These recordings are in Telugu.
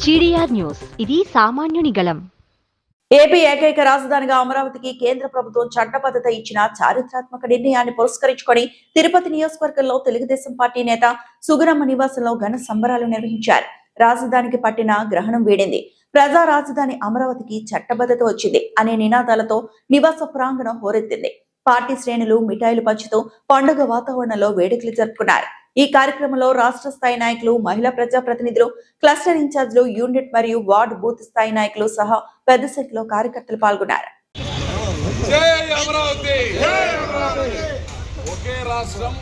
జీడీఆర్ న్యూస్, ఇది సామాన్యుని గళం. ఏపీ ఏకైక రాజధానిగా అమరావతికి కేంద్ర ప్రభుత్వం చట్టబద్ధత ఇచ్చిన చారిత్రాత్మక నిర్ణయాన్ని పురస్కరించుకొని తిరుపతి నియోజకవర్గంలో తెలుగుదేశం పార్టీ నేత సుగుణమ్మ నివాసంలో ఘన సంబరాలు నిర్వహించారు. రాజధానికి పట్టిన గ్రహణం వీడింది. ప్రజా రాజధాని అమరావతికి చట్టబద్ధత వచ్చింది అనే నినాదాలతో నివాస ప్రాంగణం హోరెత్తింది. పార్టీ శ్రేణులు మిఠాయిలు పంచుతూ పండుగ వాతావరణంలో వేడుకలు జరుపుకున్నారు. ఈ కార్యక్రమంలో రాష్ట్ర స్థాయి నాయకులు, మహిళా ప్రజాప్రతినిధులు, క్లస్టర్ ఇన్ఛార్జీలు, యూనిట్ మరియు వార్డు బూత్ స్థాయి నాయకులు సహా పెద్ద సంఖ్యలో కార్యకర్తలు పాల్గొన్నారు. ఒకే రాష్ట్రం,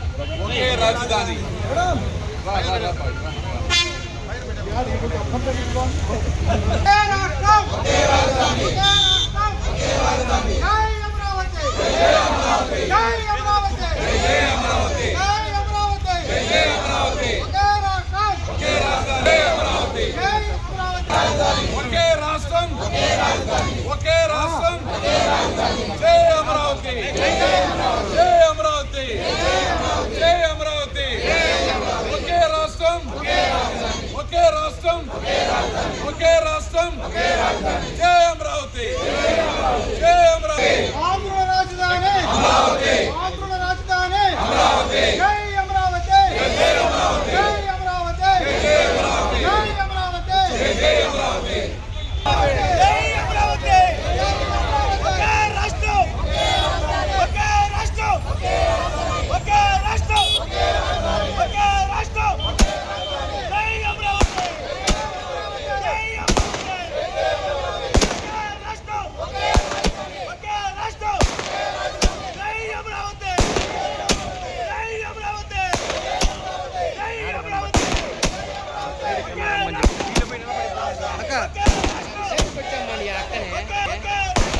జై అమరావతి, జై